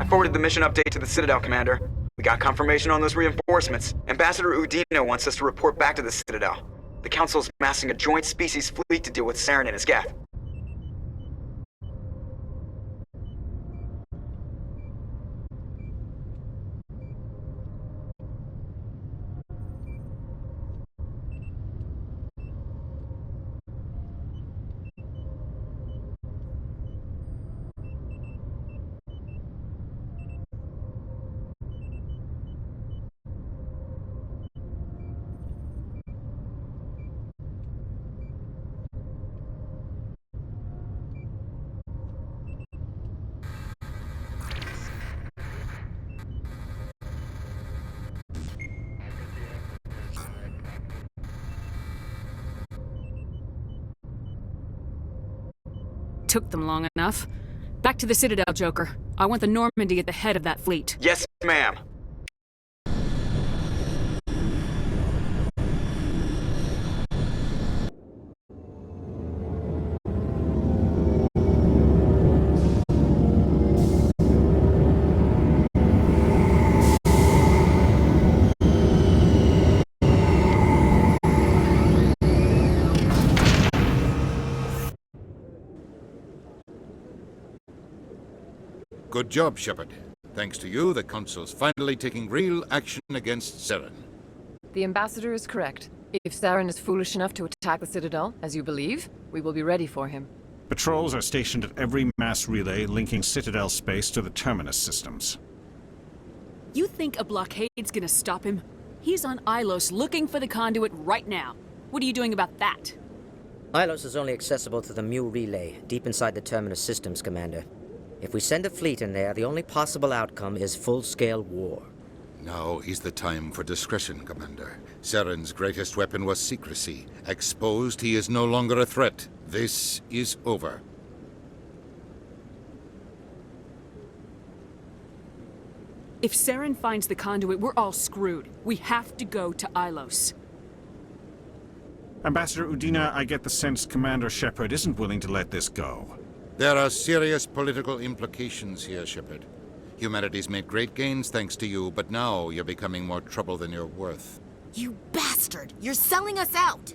forwarded the mission update to the Citadel, Commander. We got confirmation on those reinforcements. Ambassador Udina wants us to report back to the Citadel. The Council's massing a joint species fleet to deal with Saren and his geth. Took them long enough. Back to the Citadel, Joker. I want the Normandy at the head of that fleet. Yes, ma'am. Good job, Shepard. Thanks to you, the Council's finally taking real action against Saren. The Ambassador is correct. If Saren is foolish enough to attack the Citadel, as you believe, we will be ready for him. Patrols are stationed at every mass relay linking Citadel space to the Terminus systems. You think a blockade's gonna stop him? He's on Ilos looking for the conduit right now. What are you doing about that? Ilos is only accessible to the Mu relay, deep inside the Terminus systems, Commander. If we send a fleet in there, the only possible outcome is full-scale war. Now is the time for discretion, Commander. Saren's greatest weapon was secrecy. Exposed, he is no longer a threat. This is over. If Saren finds the conduit, we're all screwed. We have to go to Ilos. Ambassador Udina, I get the sense Commander Shepard isn't willing to let this go. There are serious political implications here, Shepard. Humanity's made great gains thanks to you, but now you're becoming more trouble than you're worth. You bastard! You're selling us out!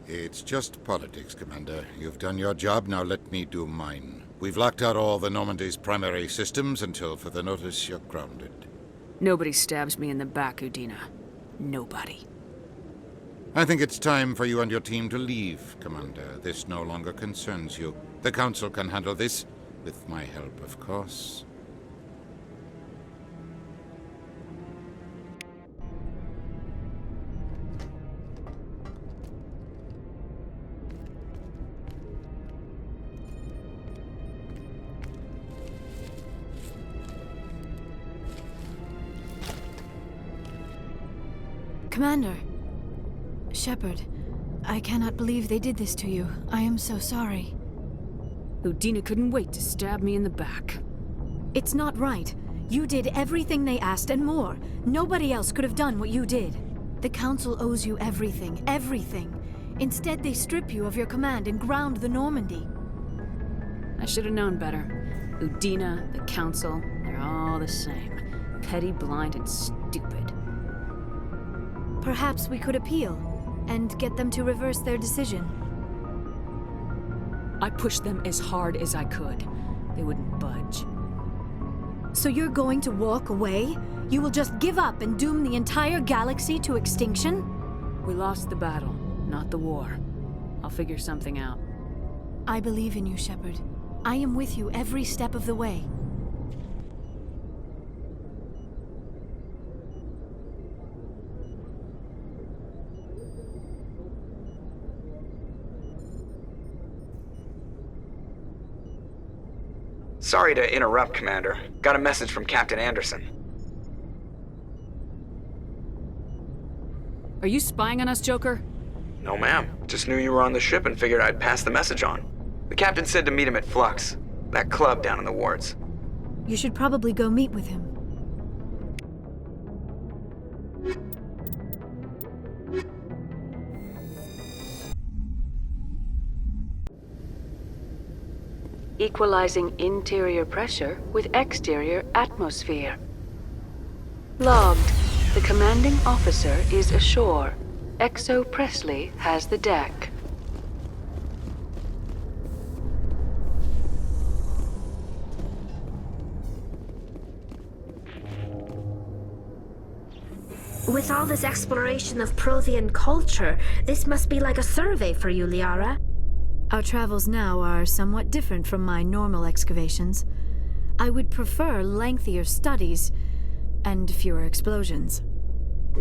It's just politics, Commander. You've done your job, now let me do mine. We've locked out all the Normandy's primary systems until further notice you're grounded. Nobody stabs me in the back, Udina. Nobody. I think it's time for you and your team to leave, Commander. This no longer concerns you. The Council can handle this, with my help, of course. Commander. Shepard, I cannot believe they did this to you. I am so sorry. Udina couldn't wait to stab me in the back. It's not right. You did everything they asked and more. Nobody else could have done what you did. The Council owes you everything, everything. Instead, they strip you of your command and ground the Normandy. I should have known better. Udina, the Council, they're all the same. Petty, blind, and stupid. Perhaps we could appeal and get them to reverse their decision. I pushed them as hard as I could. They wouldn't budge. So you're going to walk away? You will just give up and doom the entire galaxy to extinction? We lost the battle, not the war. I'll figure something out. I believe in you, Shepard. I am with you every step of the way. Sorry to interrupt, Commander. Got a message from Captain Anderson. Are you spying on us, Joker? No, ma'am. Just knew you were on the ship and figured I'd pass the message on. The captain said to meet him at Flux, that club down in the wards. You should probably go meet with him. equalizing interior pressure with exterior atmosphere. Logged. The commanding officer is ashore. Exo Presley has the deck. With all this exploration of Prothean culture, this must be like a survey for you, Liara. Our travels now are somewhat different from my normal excavations. I would prefer lengthier studies and fewer explosions.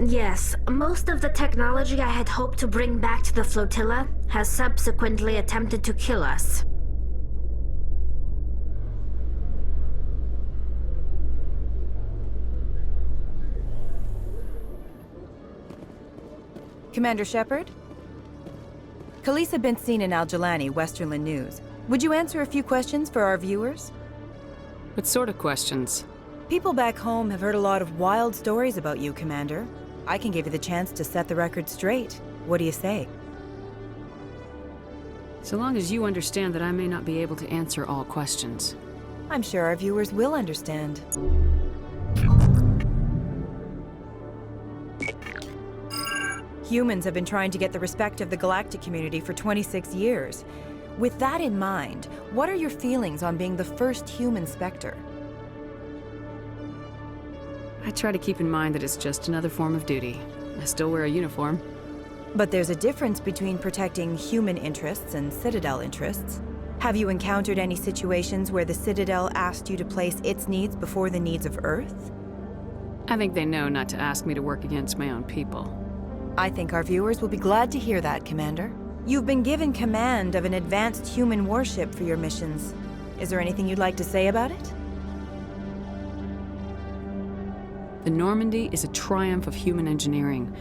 Yes, most of the technology I had hoped to bring back to the flotilla has subsequently attempted to kill us. Commander Shepard? Khaleesa been seen in Al-Jalani, Westerland News. Would you answer a few questions for our viewers? What sort of questions? People back home have heard a lot of wild stories about you, Commander. I can give you the chance to set the record straight. What do you say? So long as you understand that I may not be able to answer all questions. I'm sure our viewers will understand. Humans have been trying to get the respect of the galactic community for 26 years. With that in mind, what are your feelings on being the first human Spectre? I try to keep in mind that it's just another form of duty. I still wear a uniform. But there's a difference between protecting human interests and Citadel interests. Have you encountered any situations where the Citadel asked you to place its needs before the needs of Earth? I think they know not to ask me to work against my own people. I think our viewers will be glad to hear that, Commander. You've been given command of an advanced human warship for your missions. Is there anything you'd like to say about it? The Normandy is a triumph of human engineering.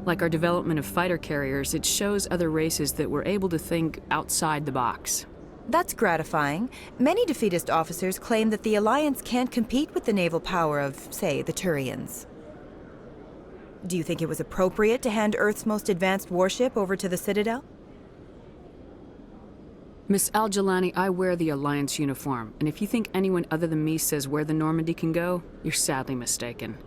Like our development of fighter carriers, it shows other races that we're able to think outside the box. That's gratifying. Many defeatist officers claim that the Alliance can't compete with the naval power of, say, the Turians. Do you think it was appropriate to hand Earth's most advanced warship over to the Citadel? Miss Al-Jalani, I wear the Alliance uniform, and if you think anyone other than me says where the Normandy can go, you're sadly mistaken.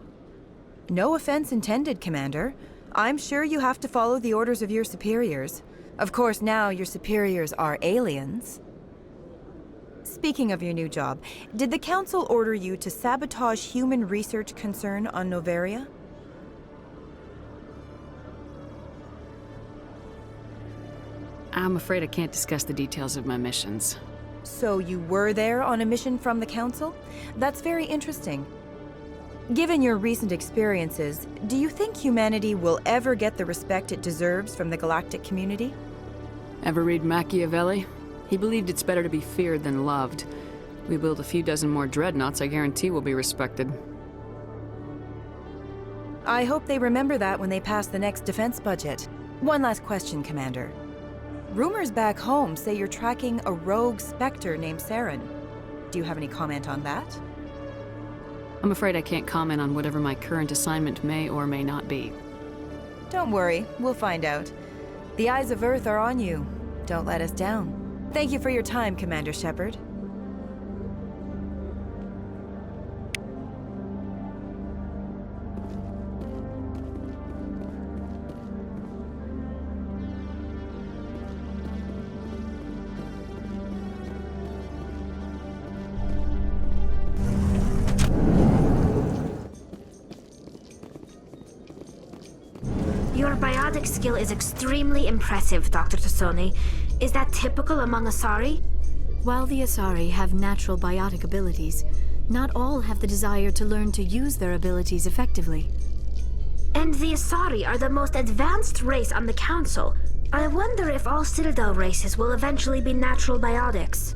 No offense intended, Commander. I'm sure you have to follow the orders of your superiors. Of course, now your superiors are aliens. Speaking of your new job, did the Council order you to sabotage human research concern on Noveria? I'm afraid I can't discuss the details of my missions. So you were there on a mission from the Council? That's very interesting. Given your recent experiences, do you think humanity will ever get the respect it deserves from the galactic community? Ever read Machiavelli? He believed it's better to be feared than loved. We build a few dozen more dreadnoughts, I guarantee we'll be respected. I hope they remember that when they pass the next defense budget. One last question, Commander. Rumors back home say you're tracking a rogue Spectre named Saren. Do you have any comment on that? I'm afraid I can't comment on whatever my current assignment may or may not be. Don't worry, we'll find out. The eyes of Earth are on you. Don't let us down. Thank you for your time, Commander Shepard. Your biotic skill is extremely impressive, Dr. Tassoni. Is that typical among Asari? While the Asari have natural biotic abilities, not all have the desire to learn to use their abilities effectively. And the Asari are the most advanced race on the Council. I wonder if all Citadel races will eventually be natural biotics.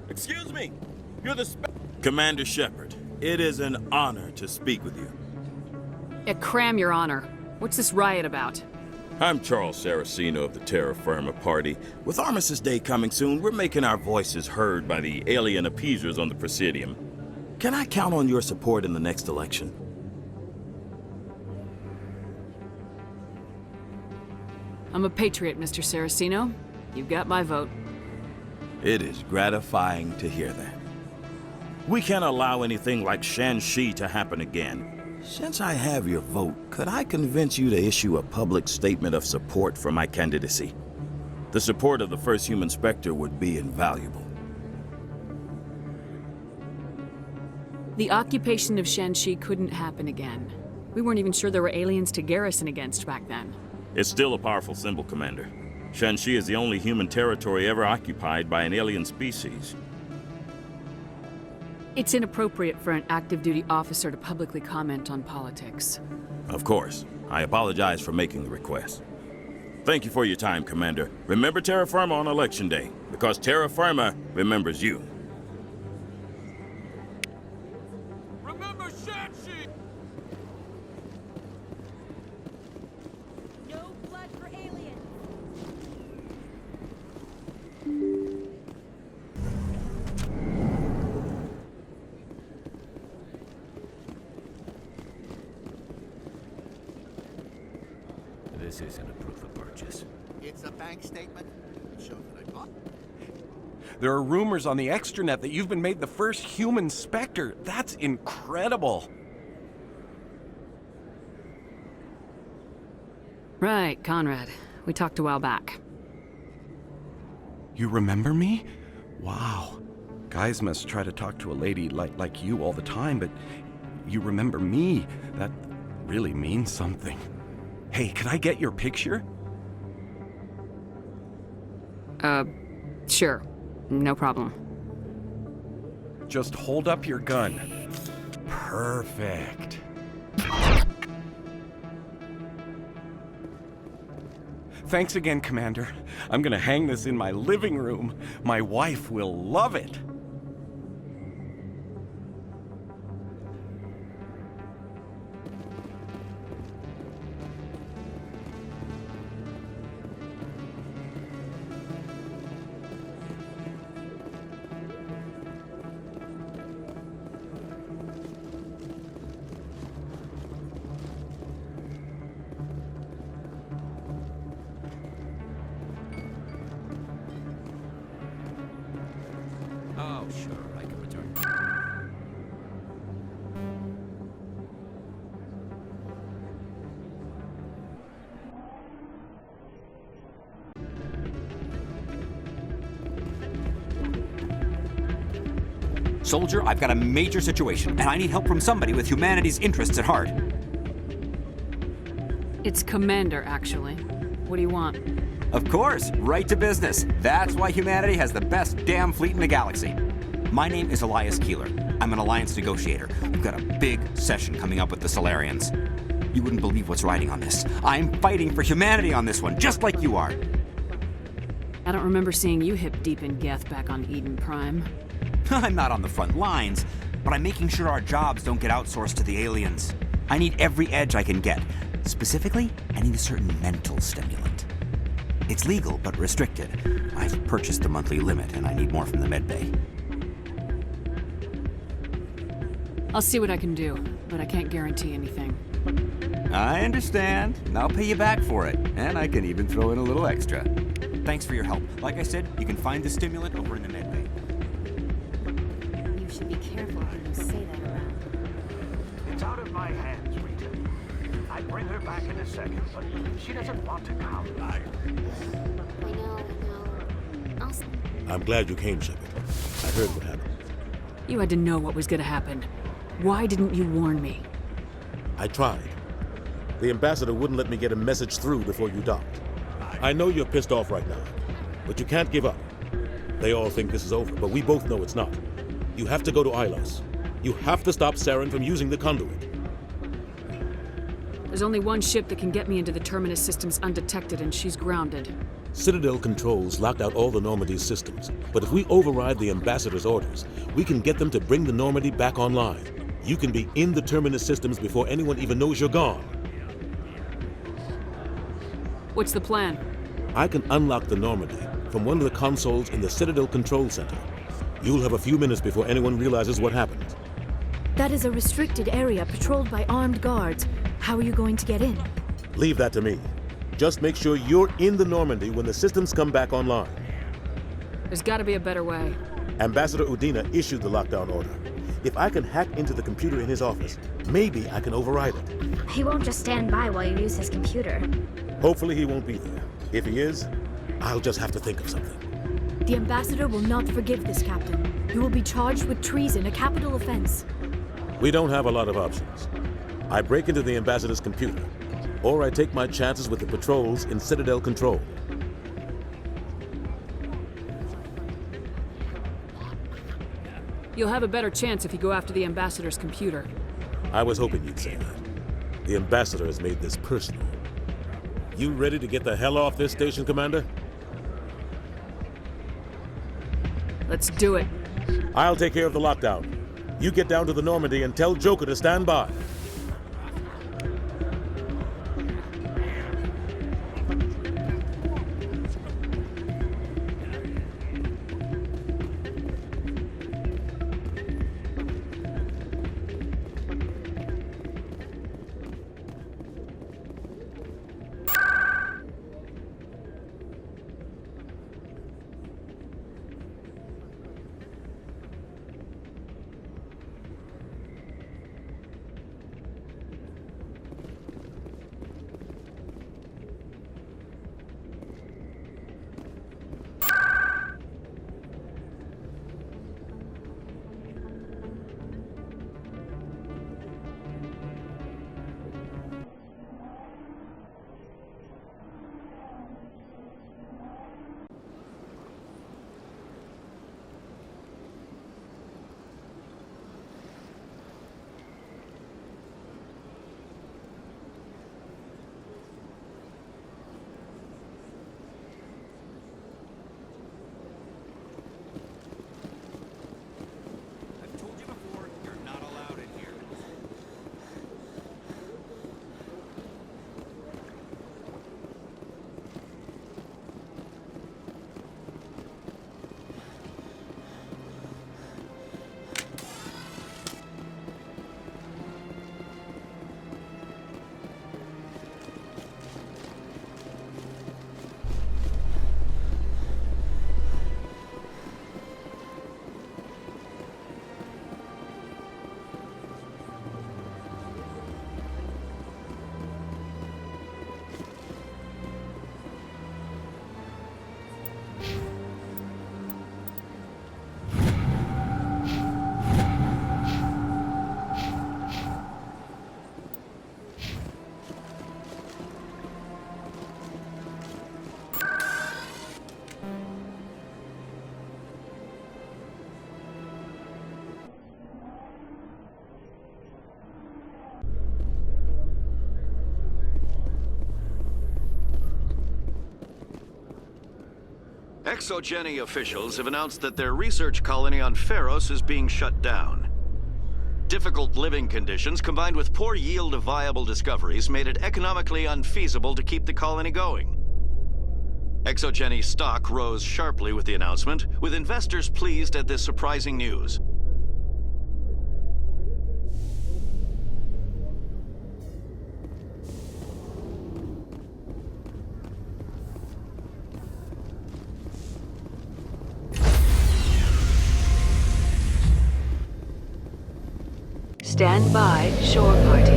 Excuse me! You're the Commander Shepard, it is an honor to speak with you. Yeah, cram, Your Honor. What's this riot about? I'm Charles Saraceno of the Terra Firma Party. With Armistice Day coming soon, we're making our voices heard by the alien appeasers on the Presidium. Can I count on your support in the next election? I'm a patriot, Mr. Saraceno. You've got my vote. It is gratifying to hear that. We can't allow anything like Shanxi to happen again. Since I have your vote, could I convince you to issue a public statement of support for my candidacy? The support of the first human Spectre would be invaluable. The occupation of Shanxi couldn't happen again. We weren't even sure there were aliens to garrison against back then. It's still a powerful symbol, Commander. Shanxi is the only human territory ever occupied by an alien species. It's inappropriate for an active duty officer to publicly comment on politics. Of course. I apologize for making the request. Thank you for your time, Commander. Remember Terra Firma on Election Day, because Terra Firma remembers you. Remember Shanxi! No blood for aliens! This isn't a proof of purchase. It's a bank statement. It shows that I bought. There are rumors on the extranet that you've been made the first human Spectre. That's incredible. Right, Conrad. We talked a while back. You remember me? Wow. Guys must try to talk to a lady like you all the time, but you remember me. That really means something. Hey, can I get your picture? Sure. No problem. Just hold up your gun. Perfect. Thanks again, Commander. I'm gonna hang this in my living room. My wife will love it. Oh, sure, I can return. Soldier, I've got a major situation, and I need help from somebody with humanity's interests at heart. It's Commander, actually. What do you want? Of course, right to business. That's why humanity has the best damn fleet in the galaxy. My name is Elias Keeler. I'm an alliance negotiator. We've got a big session coming up with the Solarians. You wouldn't believe what's riding on this. I'm fighting for humanity on this one, just like you are. I don't remember seeing you hip deep in Geth back on Eden Prime. I'm not on the front lines, but I'm making sure our jobs don't get outsourced to the aliens. I need every edge I can get. Specifically, I need a certain mental stimulant. It's legal, but restricted. I've purchased the monthly limit, and I need more from the medbay. I'll see what I can do, but I can't guarantee anything. I understand. And I'll pay you back for it, and I can even throw in a little extra. Thanks for your help. Like I said, you can find the stimulant over in the medbay. You should be careful when you say that around. It's out of my hands, Rita. I'd bring her back in a second, but she doesn't want to come. I know. I'm glad you came, Shepard. I heard what happened. You had to know what was gonna happen. Why didn't you warn me? I tried. The ambassador wouldn't let me get a message through before you docked. I know you're pissed off right now, but you can't give up. They all think this is over, but we both know it's not. You have to go to Ilos. You have to stop Saren from using the conduit. There's only one ship that can get me into the Terminus systems undetected, and she's grounded. Citadel controls locked out all the Normandy's systems, but if we override the ambassador's orders, we can get them to bring the Normandy back online. You can be in the Terminus systems before anyone even knows you're gone. What's the plan? I can unlock the Normandy from one of the consoles in the Citadel Control Center. You'll have a few minutes before anyone realizes what happened. That is a restricted area patrolled by armed guards. How are you going to get in? Leave that to me. Just make sure you're in the Normandy when the systems come back online. There's gotta be a better way. Ambassador Udina issued the lockdown order. If I can hack into the computer in his office, maybe I can override it. He won't just stand by while you use his computer. Hopefully he won't be there. If he is, I'll just have to think of something. The ambassador will not forgive this, Captain. You will be charged with treason, a capital offense. We don't have a lot of options. I break into the ambassador's computer, or I take my chances with the patrols in Citadel Control. You'll have a better chance if you go after the ambassador's computer. I was hoping you'd say that. The ambassador has made this personal. You ready to get the hell off this station, Commander? Let's do it. I'll take care of the lockdown. You get down to the Normandy and tell Joker to stand by. Exogeny officials have announced that their research colony on Pharos is being shut down. Difficult living conditions combined with poor yield of viable discoveries made it economically unfeasible to keep the colony going. Exogeny stock rose sharply with the announcement, with investors pleased at this surprising news. Stand by, shore party.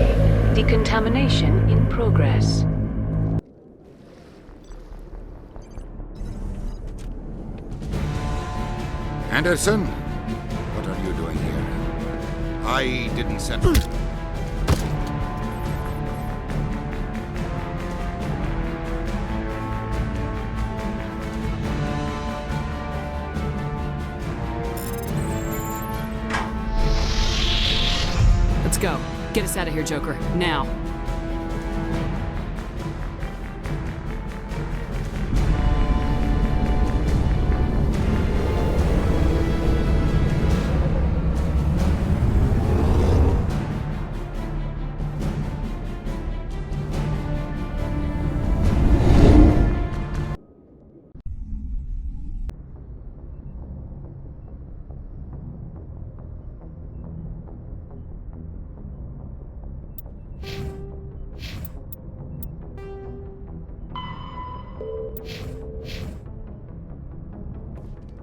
Decontamination in progress. Anderson? What are you doing here? I didn't send... Let's go. Get us out of here, Joker. Now.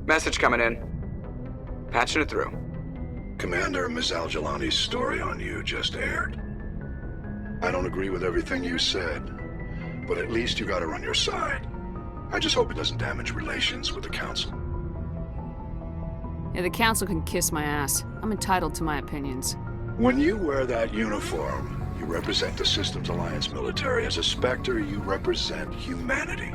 Message coming in. Patching it through. Commander, Ms. Al-Jalani's story on you just aired. I don't agree with everything you said, but at least you got her on your side. I just hope it doesn't damage relations with the Council. Yeah, the Council can kiss my ass. I'm entitled to my opinions. When you wear that uniform, you represent the Systems Alliance military. As a Spectre, you represent humanity.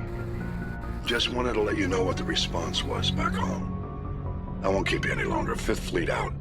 Just wanted to let you know what the response was back home. I won't keep you any longer. Fifth Fleet out.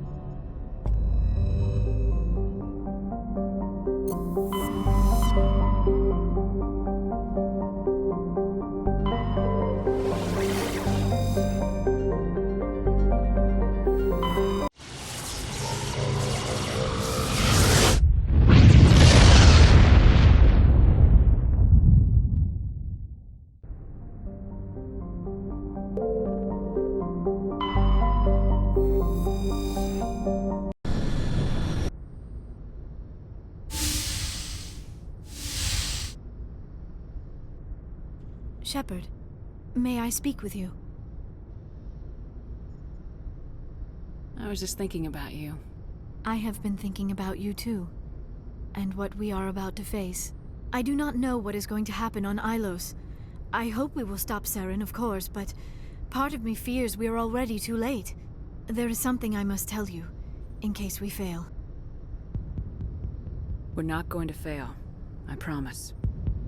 Shepard, may I speak with you? I was just thinking about you. I have been thinking about you too, and what we are about to face. I do not know what is going to happen on Ilos. I hope we will stop Saren, of course, but part of me fears we are already too late. There is something I must tell you, in case we fail. We're not going to fail. I promise.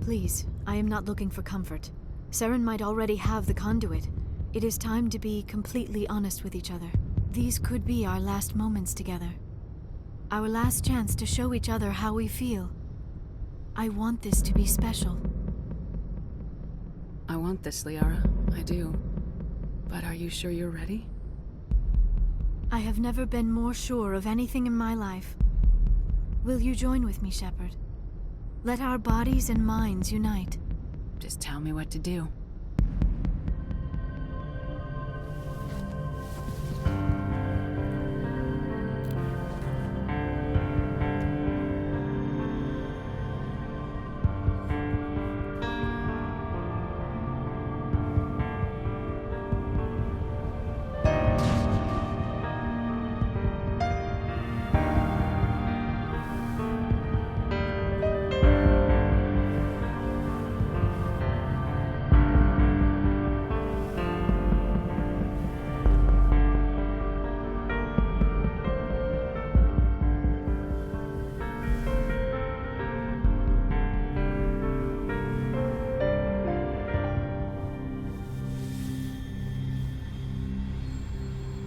Please, I am not looking for comfort. Saren might already have the conduit. It is time to be completely honest with each other. These could be our last moments together. Our last chance to show each other how we feel. I want this to be special. I want this, Liara. I do. But are you sure you're ready? I have never been more sure of anything in my life. Will you join with me, Shepard? Let our bodies and minds unite. Just tell me what to do.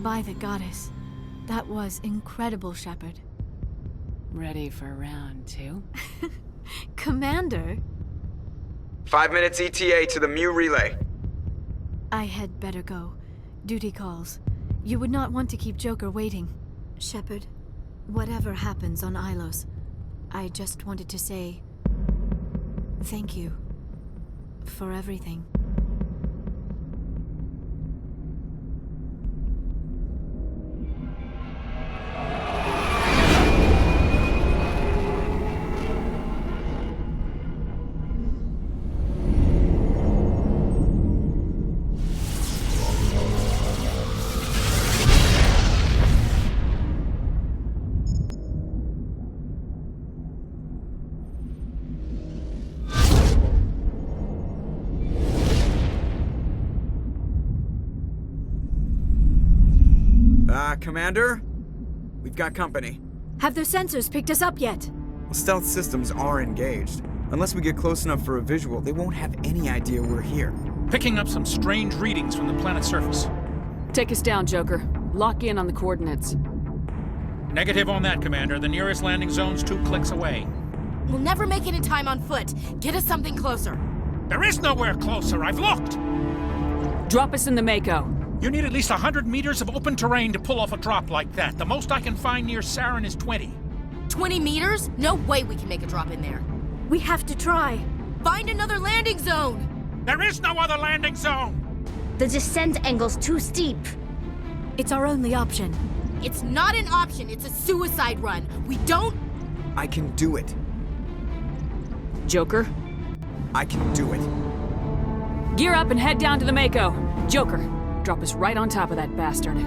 By the goddess. That was incredible, Shepard. Ready for round 2? Commander? 5 minutes ETA to the Mu relay. I had better go. Duty calls. You would not want to keep Joker waiting. Shepard, whatever happens on Ilos, I just wanted to say thank you for everything. Commander? We've got company. Have their sensors picked us up yet? Well, stealth systems are engaged. Unless we get close enough for a visual, they won't have any idea we're here. Picking up some strange readings from the planet's surface. Take us down, Joker. Lock in on the coordinates. Negative on that, Commander. The nearest landing zone's 2 clicks away. We'll never make it in time on foot. Get us something closer. There is nowhere closer. I've looked. Drop us in the Mako. You need at least 100 meters of open terrain to pull off a drop like that. The most I can find near Saren is 20. 20 meters? No way we can make a drop in there. We have to try. Find another landing zone! There is no other landing zone! The descent angle's too steep. It's our only option. It's not an option, it's a suicide run. We don't... I can do it. Joker? I can do it. Gear up and head down to the Mako. Joker, Drop us right on top of that bastard.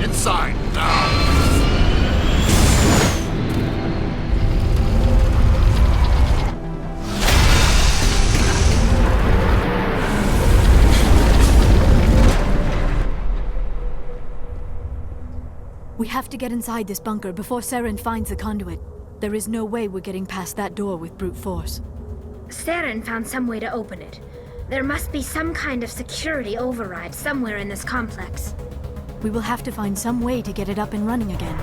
Inside, now! We have to get inside this bunker before Saren finds the conduit. There is no way we're getting past that door with brute force. Saren found some way to open it. There must be some kind of security override somewhere in this complex. We will have to find some way to get it up and running again.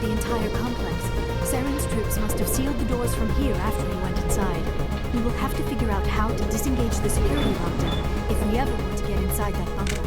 the entire complex. Saren's troops must have sealed the doors from here after he went inside. We will have to figure out how to disengage the security lockdown if we ever want to get inside that bunker.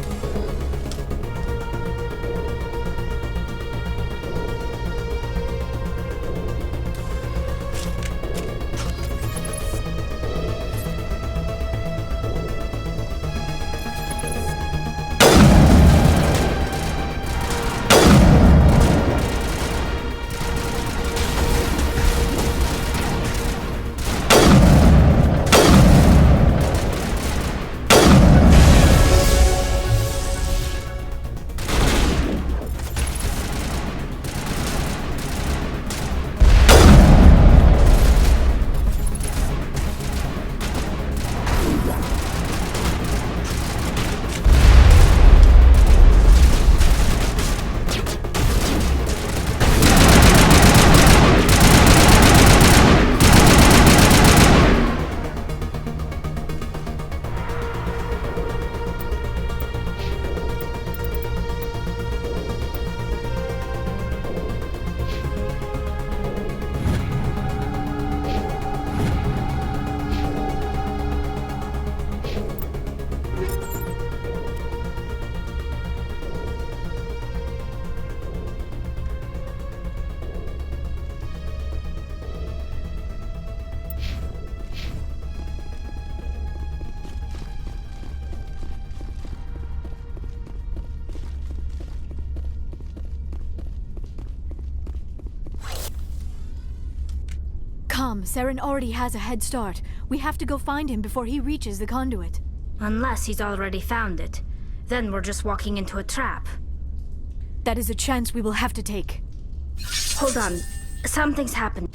Come, Saren already has a head start. We have to go find him before he reaches the conduit. Unless he's already found it. Then we're just walking into a trap. That is a chance we will have to take. Hold on. Something's happened.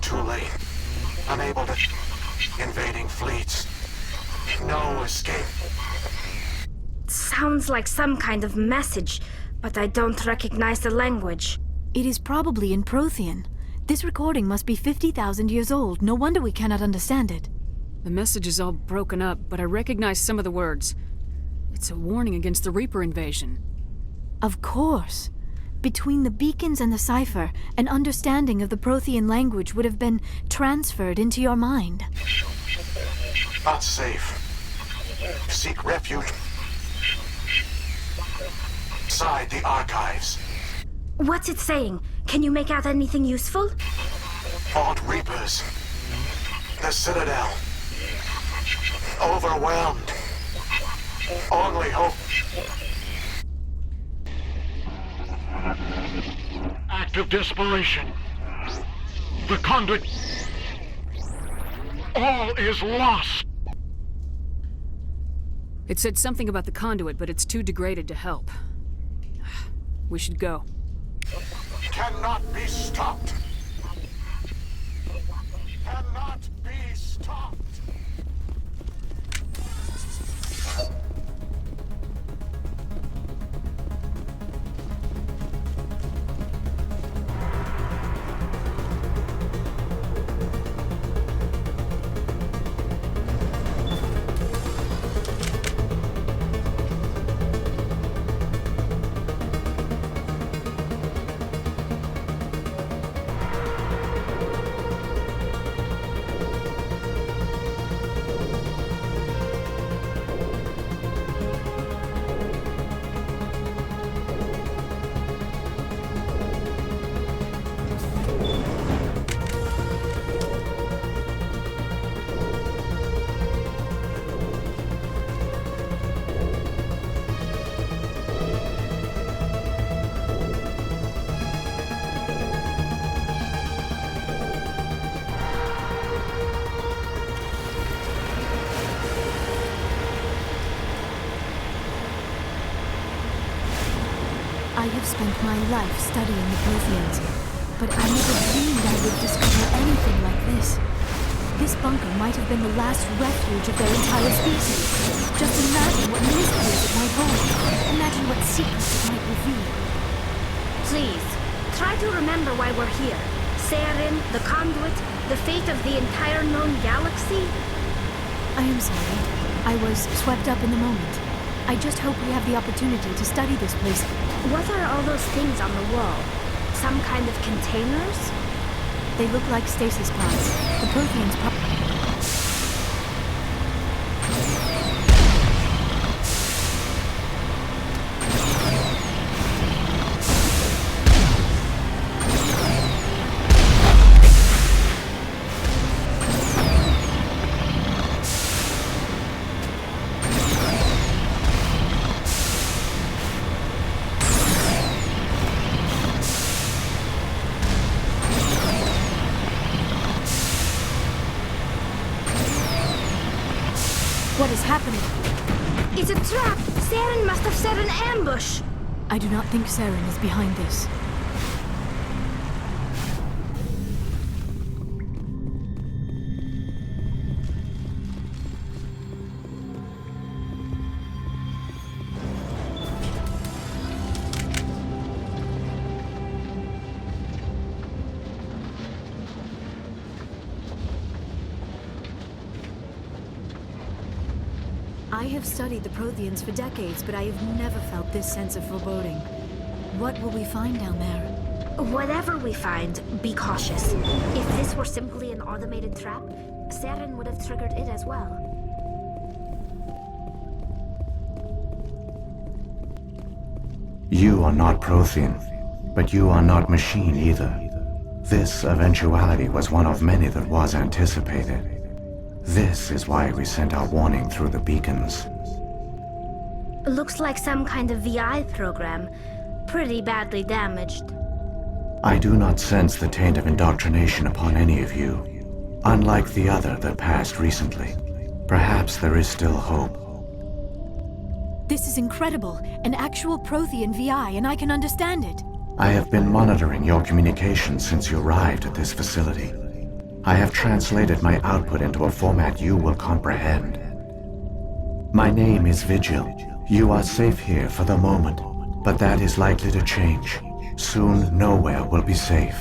Too late. Unable to... Invading fleets. No escape. Sounds like some kind of message, but I don't recognize the language. It is probably in Prothean. This recording must be 50,000 years old. No wonder we cannot understand it. The message is all broken up, but I recognize some of the words. It's a warning against the Reaper invasion. Of course. Between the beacons and the cipher, an understanding of the Prothean language would have been transferred into your mind. Not safe. Seek refuge inside the archives. What's it saying? Can you make out anything useful? Fought Reapers. The Citadel. Overwhelmed. Only hope. Act of desperation. The conduit. All is lost. It said something about the conduit, but it's too degraded to help. We should go. Cannot be stopped. Cannot be stopped. I have spent my life studying the Protheans, but I never dreamed I would discover anything like this. This bunker might have been the last refuge of their entire species. Just imagine what mysteries it might hold. Imagine what secrets it might reveal. Please, try to remember why we're here. Saren, the conduit, the fate of the entire known galaxy. I am sorry. I was swept up in the moment. I just hope we have the opportunity to study this place. What are all those things on the wall? some kind of containers? They look like stasis pods. The Protheans What is happening? It's a trap! Saren must have set an ambush! I do not think Saren is behind this. I have studied the Protheans for decades, but I have never felt this sense of foreboding. What will we find down there? Whatever we find, be cautious. If this were simply an automated trap, Saren would have triggered it as well. You are not Prothean, but you are not machine either. This eventuality was one of many that was anticipated. This is why we sent our warning through the beacons. Looks like some kind of VI program. Pretty badly damaged. I do not sense the taint of indoctrination upon any of you, unlike the other that passed recently. Perhaps there is still hope. This is incredible. An actual Prothean VI, and I can understand it. I have been monitoring your communications since you arrived at this facility. I have translated my output into a format you will comprehend. My name is Vigil. You are safe here for the moment, but that is likely to change. Soon, nowhere will be safe.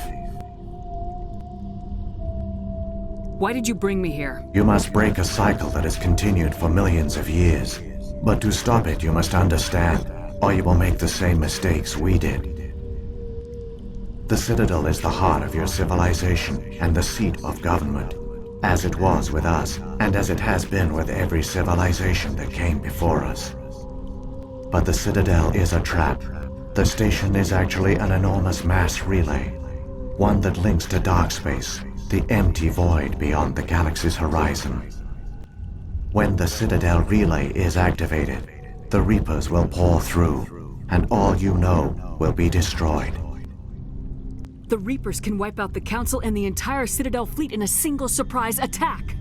Why did you bring me here? You must break a cycle that has continued for millions of years. But to stop it, you must understand, or you will make the same mistakes we did. The Citadel is the heart of your civilization and the seat of government, as it was with us, and as it has been with every civilization that came before us. But the Citadel is a trap. The station is actually an enormous mass relay, one that links to dark space, the empty void beyond the galaxy's horizon. When the Citadel relay is activated, the Reapers will pour through, and all you know will be destroyed. The Reapers can wipe out the Council and the entire Citadel fleet in a single surprise attack.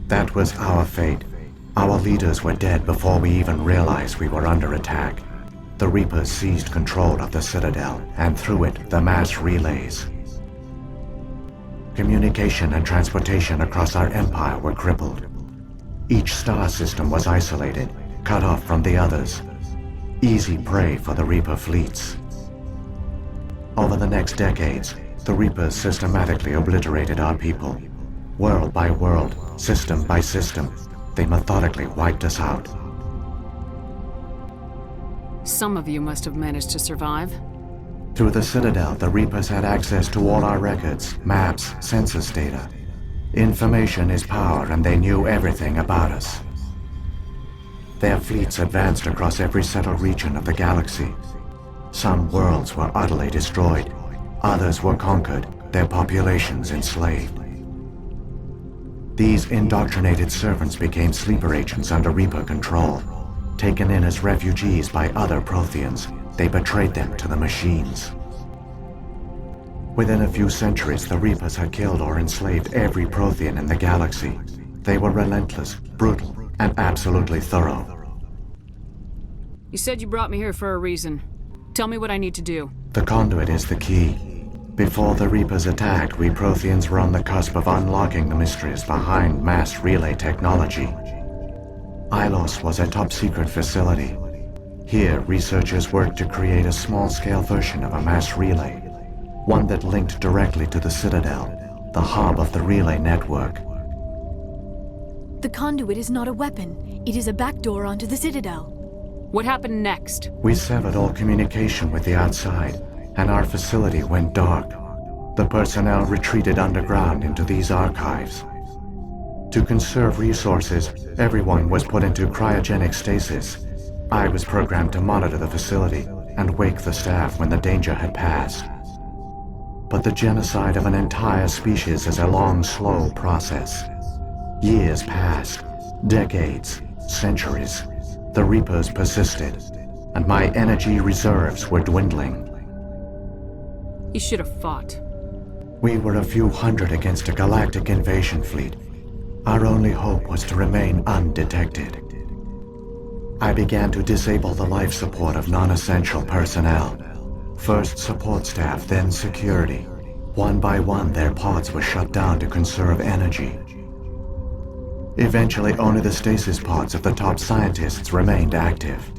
That was our fate. Our leaders were dead before we even realized we were under attack. The Reapers seized control of the Citadel, and through it, the mass relays. Communication and transportation across our empire were crippled. Each star system was isolated, cut off from the others. Easy prey for the Reaper fleets. Over the next decades, the Reapers systematically obliterated our people. World by world, system by system, they methodically wiped us out. Some of you must have managed to survive. Through the Citadel, the Reapers had access to all our records, maps, census data. Information is power, and they knew everything about us. Their fleets advanced across every settled region of the galaxy. Some worlds were utterly destroyed. Others were conquered, their populations enslaved. These indoctrinated servants became sleeper agents under Reaper control. Taken in as refugees by other Protheans, they betrayed them to the machines. Within a few centuries, the Reapers had killed or enslaved every Prothean in the galaxy. They were relentless, brutal, and absolutely thorough. You said you brought me here for a reason. Tell me what I need to do. The conduit is the key. Before the Reapers attacked, we Protheans were on the cusp of unlocking the mysteries behind mass relay technology. Ilos was a top-secret facility. Here, researchers worked to create a small-scale version of a mass relay, one that linked directly to the Citadel, the hub of the relay network. The conduit is not a weapon. It is a backdoor onto the Citadel. What happened next? We severed all communication with the outside. and our facility went dark. The personnel retreated underground into these archives. To conserve resources, everyone was put into cryogenic stasis. I was programmed to monitor the facility and wake the staff when the danger had passed. But the genocide of an entire species is a long, slow process. Years passed, decades, centuries. The Reapers persisted, and my energy reserves were dwindling. You should have fought. We were a few hundred against a galactic invasion fleet. Our only hope was to remain undetected. I began to disable the life support of non-essential personnel. First support staff, then security. One by one, their pods were shut down to conserve energy. Eventually, only the stasis pods of the top scientists remained active.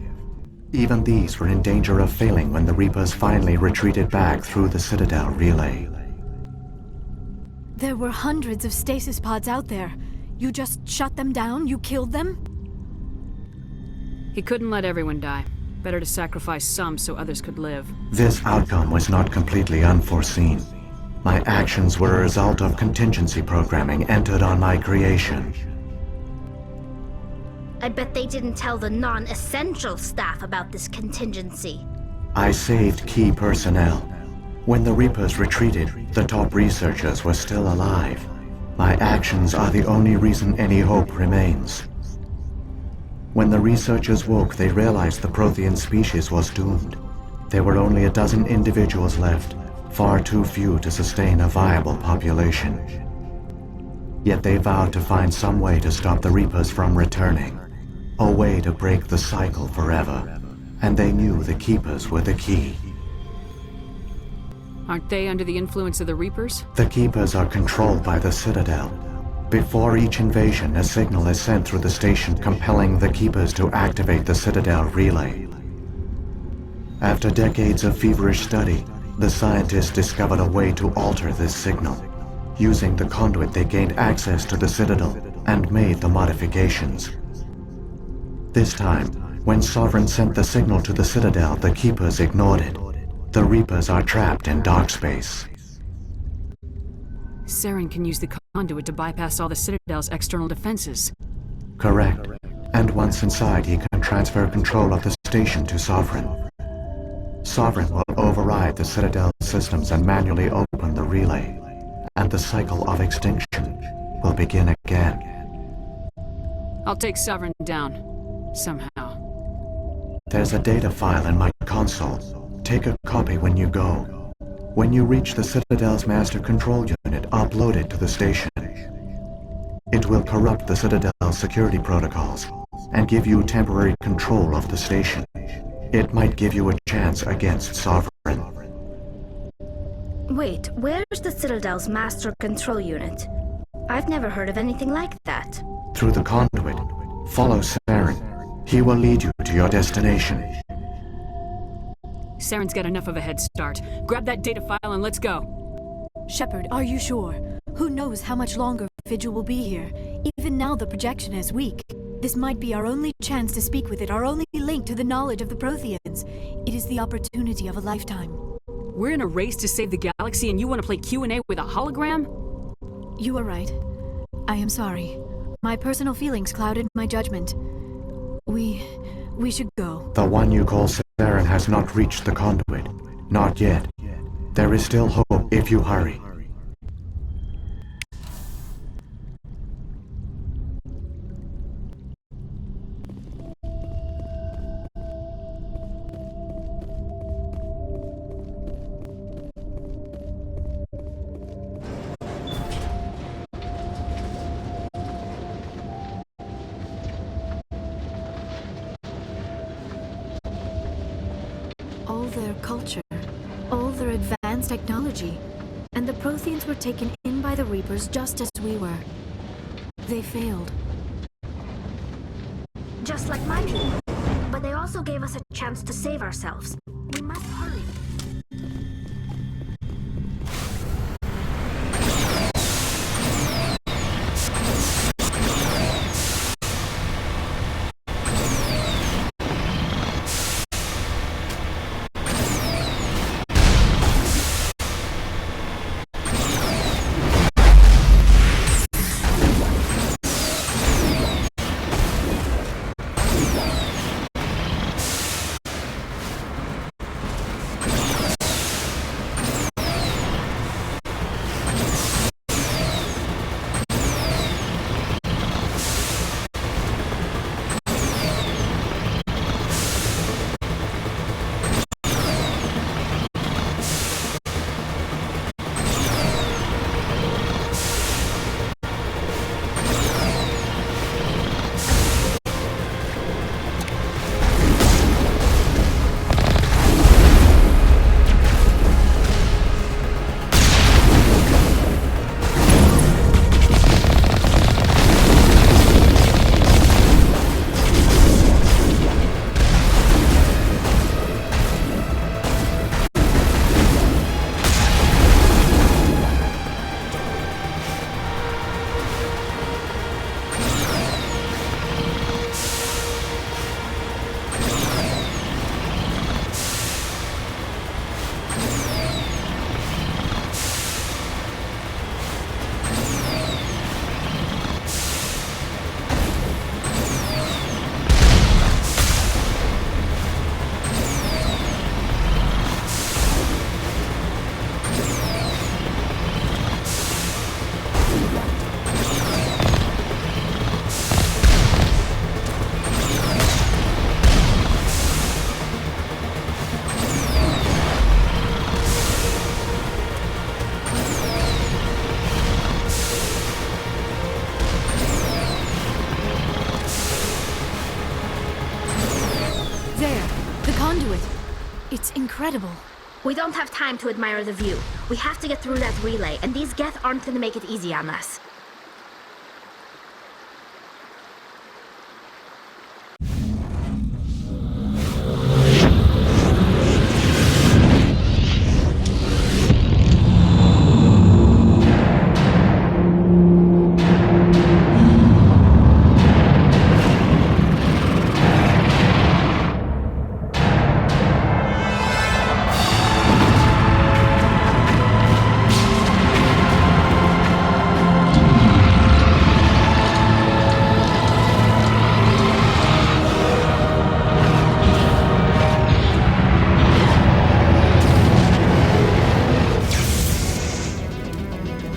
Even these were in danger of failing when the Reapers finally retreated back through the Citadel relay. There were hundreds of stasis pods out there. You just shut them down? You killed them? He couldn't let everyone die. Better to sacrifice some so others could live. This outcome was not completely unforeseen. My actions were a result of contingency programming entered on my creation. I bet they didn't tell the non-essential staff about this contingency. I saved key personnel. When the Reapers retreated, the top researchers were still alive. My actions are the only reason any hope remains. When the researchers woke, they realized the Prothean species was doomed. There were only a dozen individuals left, far too few to sustain a viable population. Yet they vowed to find some way to stop the Reapers from returning. A way to break the cycle forever. And they knew the Keepers were the key. Aren't they under the influence of the Reapers? The Keepers are controlled by the Citadel. Before each invasion, a signal is sent through the station compelling the Keepers to activate the Citadel relay. After decades of feverish study, the scientists discovered a way to alter this signal. Using the conduit, they gained access to the Citadel and made the modifications. This time, when Sovereign sent the signal to the Citadel, the Keepers ignored it. The Reapers are trapped in dark space. Saren can use the conduit to bypass all the Citadel's external defenses. Correct. And once inside, he can transfer control of the station to Sovereign. Sovereign will override the Citadel systems and manually open the relay. And the cycle of extinction will begin again. I'll take Sovereign down. Somehow. There's a data file in my console. Take a copy when you go. When you reach the Citadel's master control unit, upload it to the station. It will corrupt the Citadel's security protocols and give you temporary control of the station. It might give you a chance against Sovereign. Wait, where's the Citadel's master control unit? I've never heard of anything like that. Through the conduit, follow Saren. He will lead you to your destination. Saren's got enough of a head start. Grab that data file and let's go. Shepard, are you sure? Who knows how much longer Vigil will be here? Even now the projection is weak. This might be our only chance to speak with it, our only link to the knowledge of the Protheans. It is the opportunity of a lifetime. We're in a race to save the galaxy and you want to play Q&A with a hologram? You are right. I am sorry. My personal feelings clouded my judgment. We should go. The one you call Saren has not reached the conduit. Not yet. There is still hope if you hurry. All their culture, all their advanced technology, and the Protheans were taken in by the Reapers just as we were. They failed. Just like my team. But they also gave us a chance to save ourselves. We must hurry. It's incredible. We don't have time to admire the view. We have to get through that relay, and these Geth aren't gonna make it easy on us.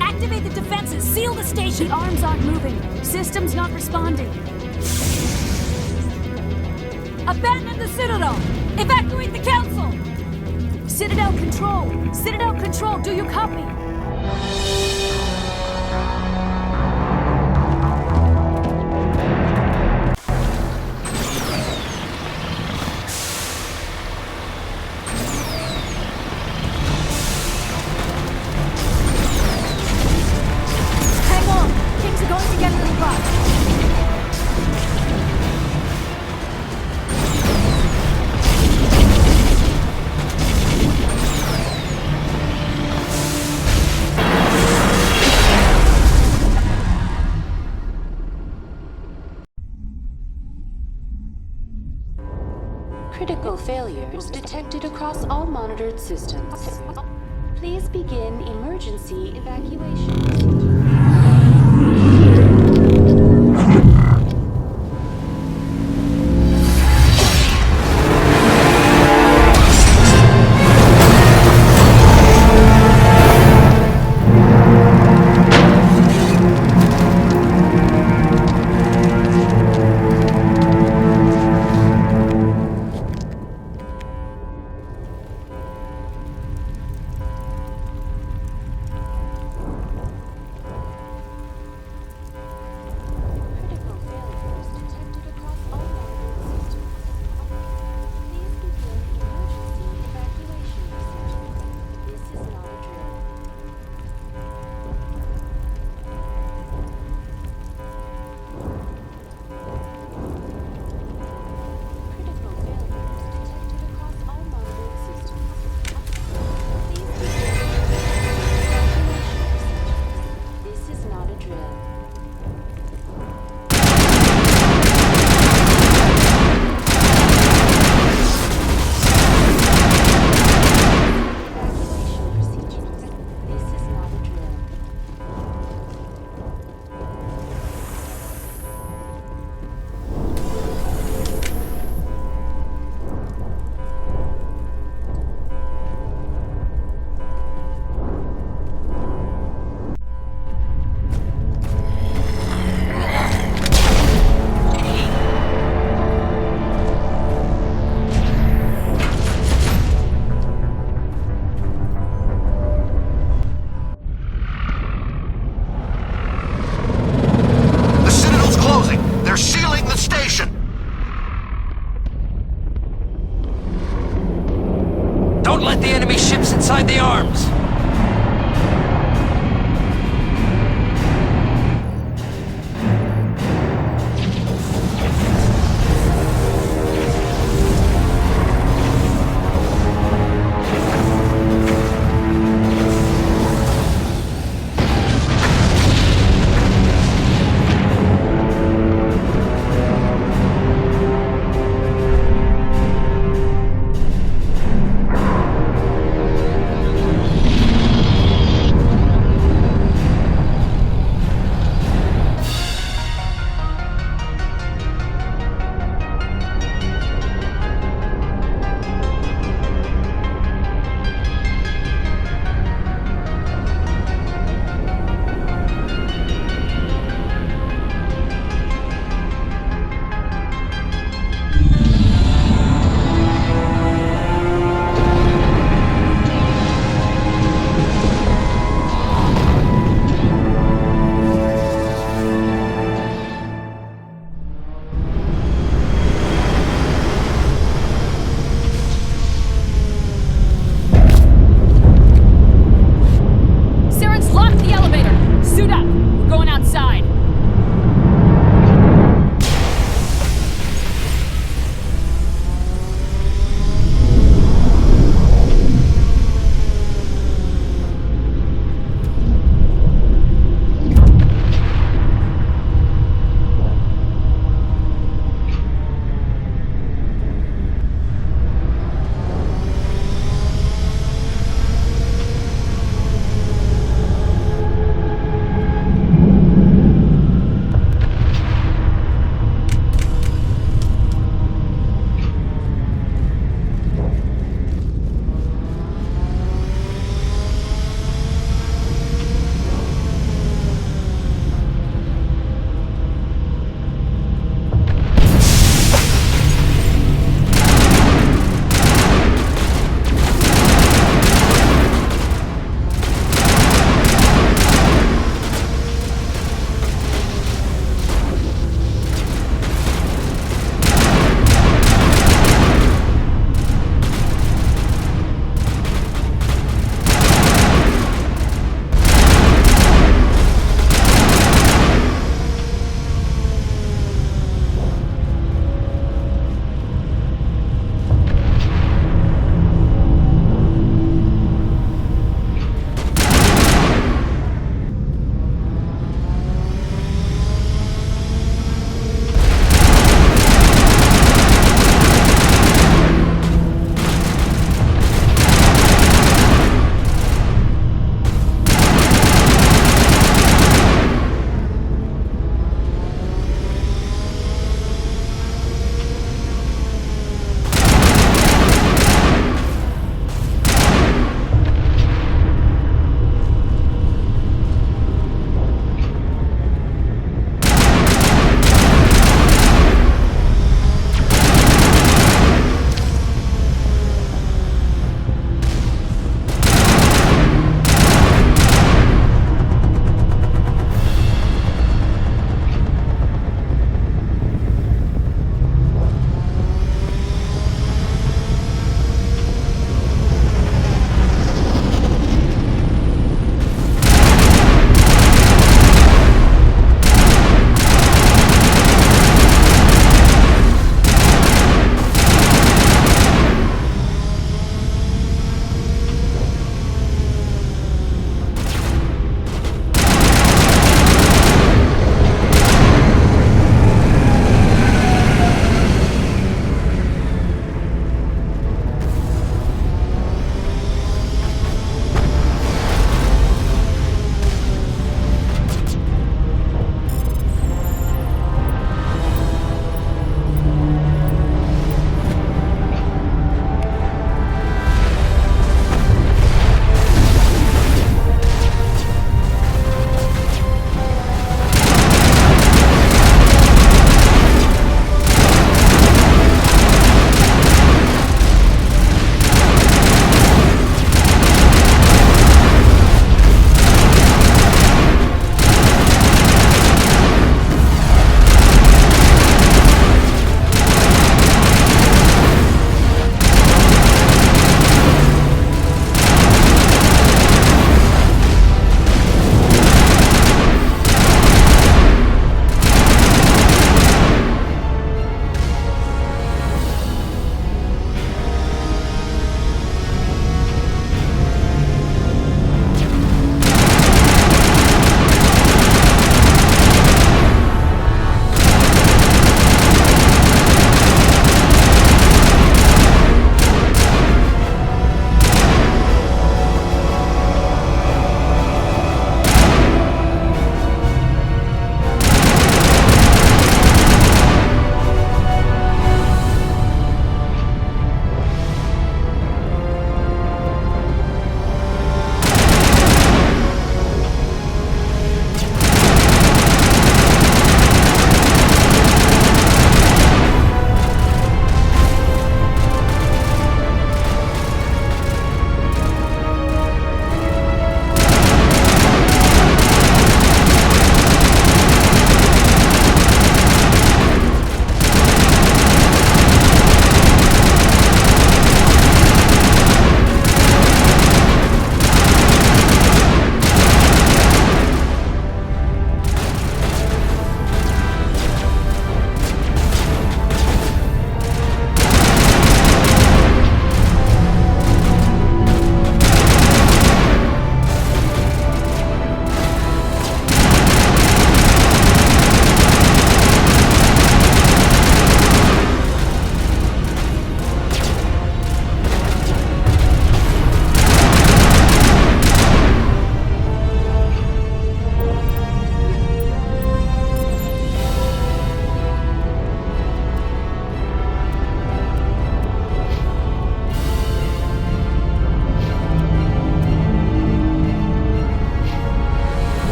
Activate the defenses! Seal the station! The arms aren't moving. Systems not responding. Abandon the Citadel! Evacuate the Council! Citadel Control! Citadel Control, do you copy? Hang on! Things are going to get a little rough. Critical failures detected across all monitored systems. Please begin emergency evacuation.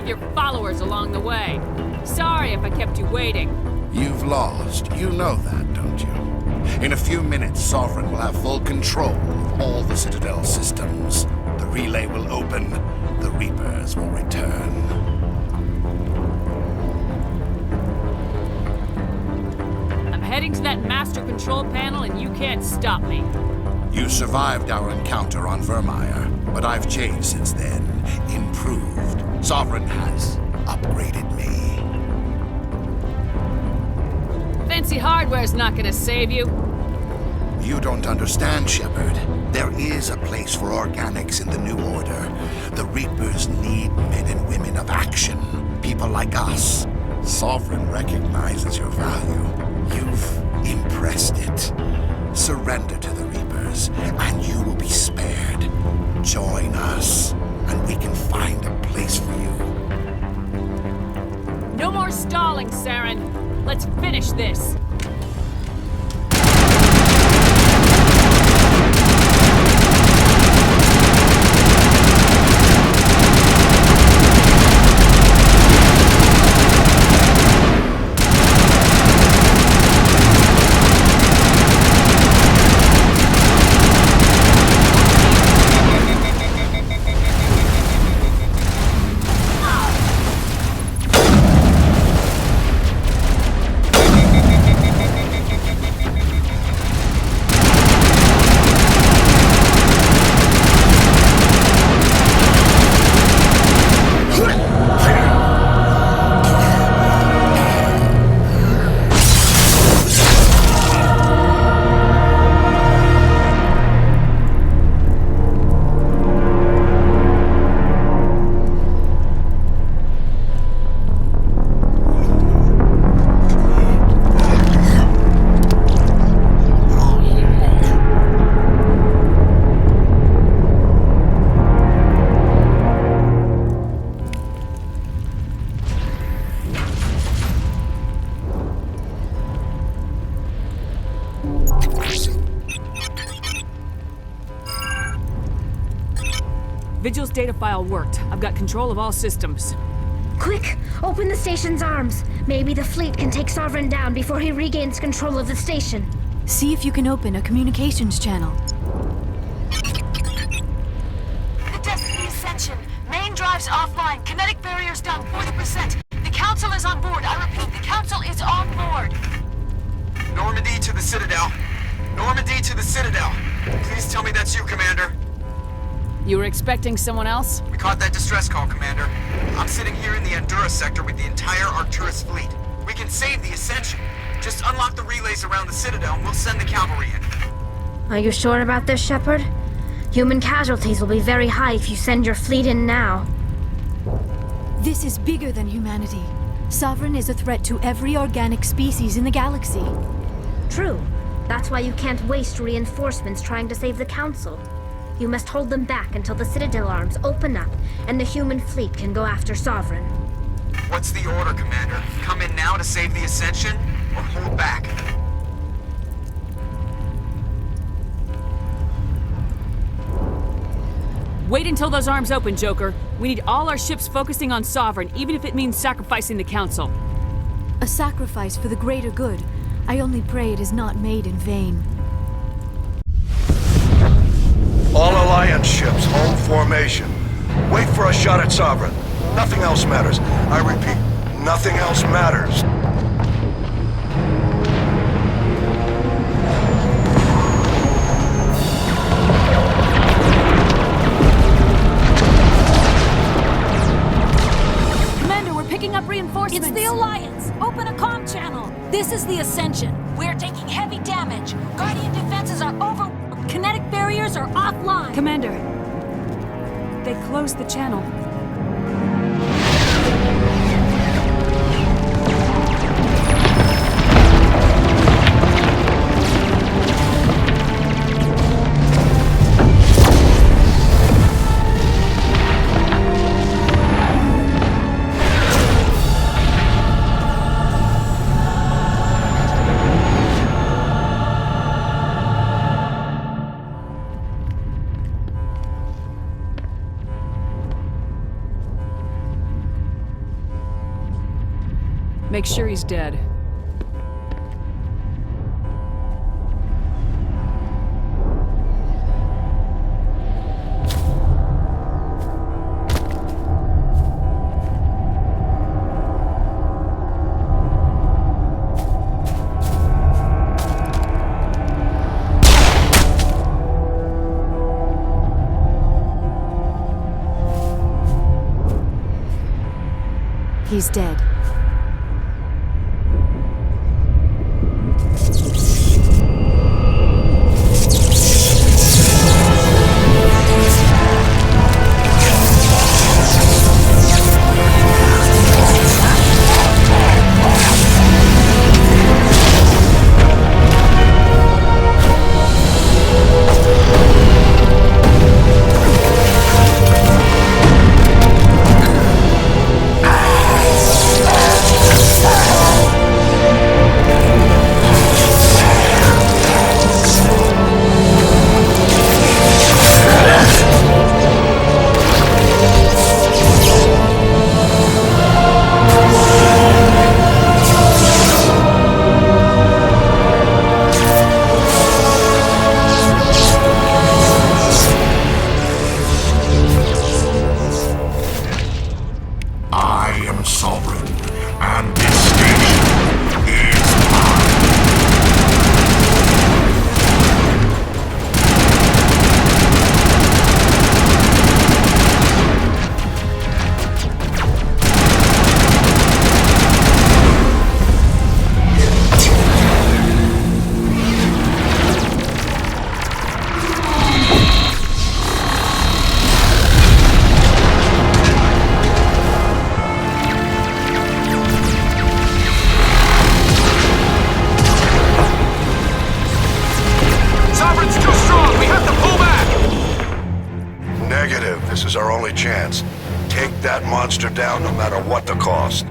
have your followers along the way. Sorry if I kept you waiting. You've lost. You know that, don't you? In a few minutes, Sovereign will have full control of all the Citadel systems. The relay will open. The Reapers will return. I'm heading to that master control panel and you can't stop me. You survived our encounter on Vermeer, but I've changed since then. Improved. Sovereign has upgraded me. Fancy hardware's not gonna save you. You don't understand, Shepard. There is a place for organics in the New Order. The Reapers need men and women of action. People like us. Sovereign recognizes your value. You've impressed it. Surrender to the Reapers, and you will be spared. Join us, and we can find a place for you. No more stalling, Saren. Let's finish this. Vigil's data file worked. I've got control of all systems. Quick! Open the station's arms. Maybe the fleet can take Sovereign down before he regains control of the station. See if you can open a communications channel. The Destiny Ascension. Main drives offline. Kinetic barriers down 40%. The Council is on board. I repeat, the Council is on board. Normandy to the Citadel. Normandy to the Citadel. Please tell me that's you, Commander. You were expecting someone else? We caught that distress call, Commander. I'm sitting here in the Endura sector with the entire Arcturus fleet. We can save the Ascension. Just unlock the relays around the Citadel and we'll send the cavalry in. Are you sure about this, Shepard? Human casualties will be very high if you send your fleet in now. This is bigger than humanity. Sovereign is a threat to every organic species in the galaxy. True. That's why you can't waste reinforcements trying to save the Council. You must hold them back until the Citadel arms open up and the human fleet can go after Sovereign. What's the order, Commander? Come in now to save the Ascension, or hold back? Wait until those arms open, Joker. We need all our ships focusing on Sovereign, even if it means sacrificing the Council. A sacrifice for the greater good. I only pray it is not made in vain. All Alliance ships, hold formation. Wait for a shot at Sovereign. Nothing else matters. I repeat, nothing else matters. Commander, we're picking up reinforcements. It's the Alliance. Open a comm channel. This is the Ascension. We're taking heavy damage. Guardian defenses are over. Kinetic barriers are offline. Commander, they closed the channel. Make sure he's dead. He's dead. This is our only chance. Take that monster down no matter what the cost.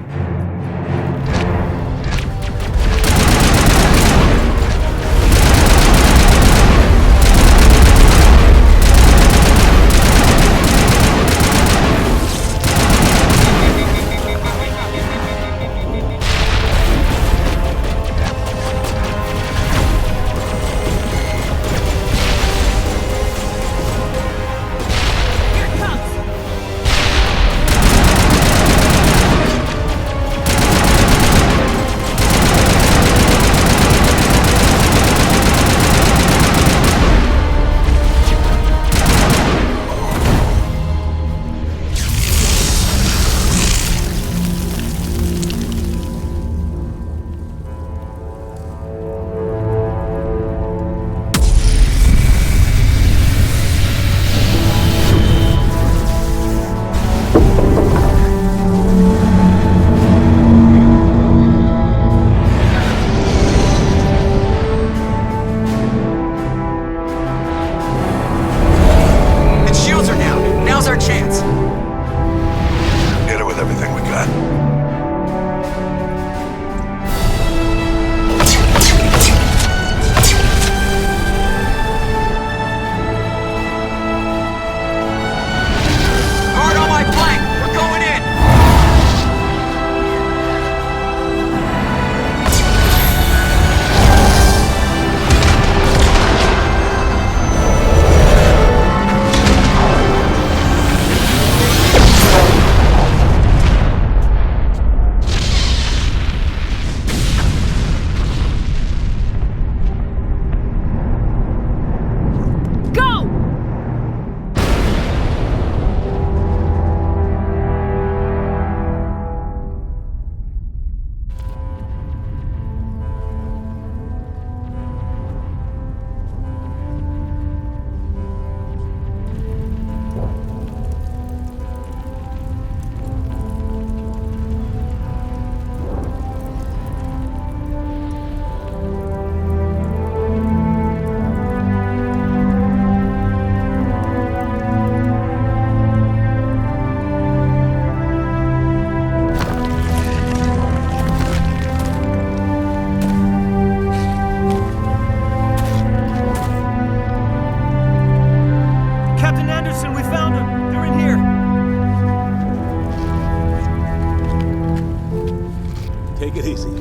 Take it easy.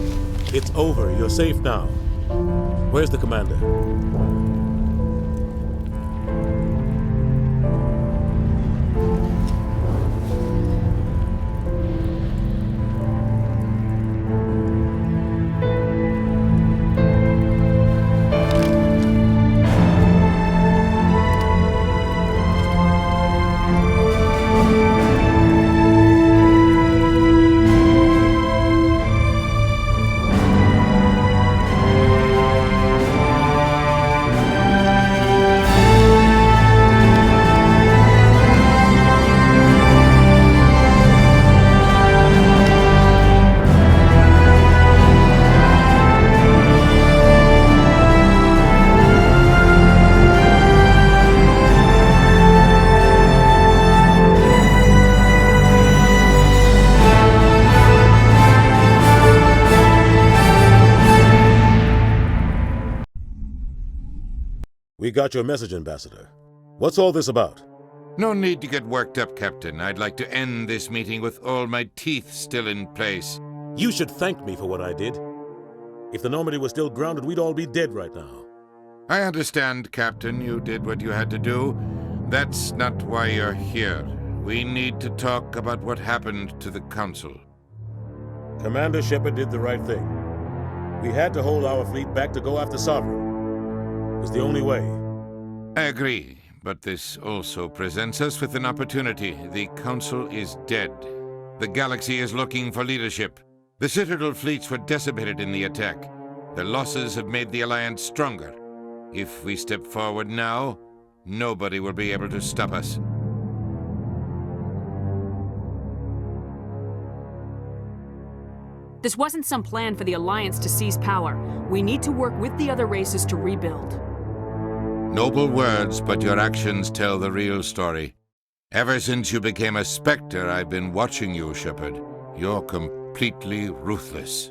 It's over. You're safe now. Where's the commander? We got your message, Ambassador. What's all this about? No need to get worked up, Captain. I'd like to end this meeting with all my teeth still in place. You should thank me for what I did. If the Normandy was still grounded, we'd all be dead right now. I understand, Captain. You did what you had to do. That's not why you're here. We need to talk about what happened to the Council. Commander Shepard did the right thing. We had to hold our fleet back to go after Sovereign. It's the only way. I agree, but this also presents us with an opportunity. The Council is dead. The galaxy is looking for leadership. The Citadel fleets were decimated in the attack. The losses have made the Alliance stronger. If we step forward now, nobody will be able to stop us. This wasn't some plan for the Alliance to seize power. We need to work with the other races to rebuild. Noble words, but your actions tell the real story. Ever since you became a Spectre, I've been watching you, Shepard. You're completely ruthless.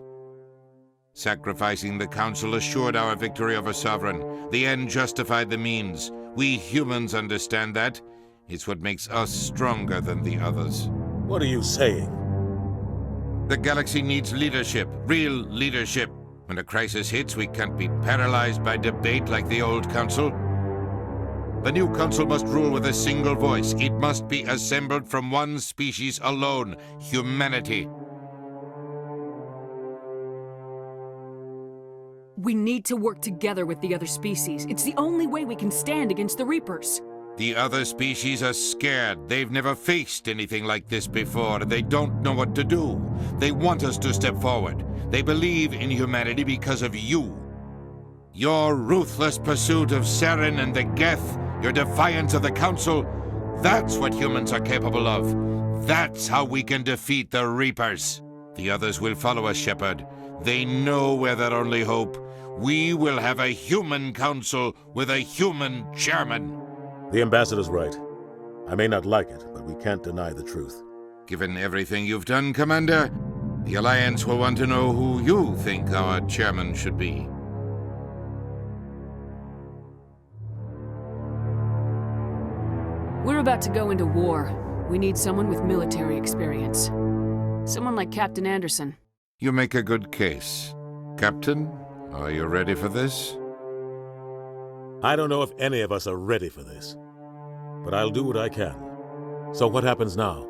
Sacrificing the Council assured our victory over Sovereign. The end justified the means. We humans understand that. It's what makes us stronger than the others. What are you saying? The galaxy needs leadership, real leadership. When a crisis hits, we can't be paralyzed by debate like the old Council. The new Council must rule with a single voice. It must be assembled from one species alone, humanity. We need to work together with the other species. It's the only way we can stand against the Reapers. The other species are scared. They've never faced anything like this before, and they don't know what to do. They want us to step forward. They believe in humanity because of you. Your ruthless pursuit of Saren and the Geth, your defiance of the Council, that's what humans are capable of. That's how we can defeat the Reapers. The others will follow us, Shepard. They know we're their only hope. We will have a human council with a human chairman. The Ambassador's right. I may not like it, but we can't deny the truth. Given everything you've done, Commander, the Alliance will want to know who you think our chairman should be. We're about to go into war. We need someone with military experience. Someone like Captain Anderson. You make a good case. Captain, are you ready for this? I don't know if any of us are ready for this, but I'll do what I can. So what happens now?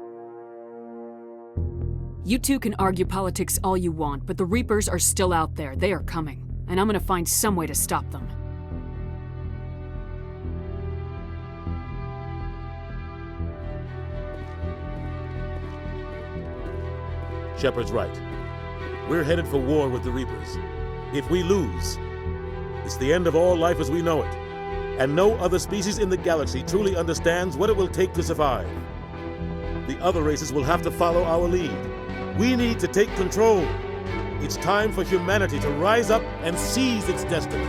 You two can argue politics all you want, but the Reapers are still out there. They are coming, and I'm gonna find some way to stop them. Shepard's right. We're headed for war with the Reapers. If we lose, it's the end of all life as we know it. And no other species in the galaxy truly understands what it will take to survive. The other races will have to follow our lead. We need to take control. It's time for humanity to rise up and seize its destiny.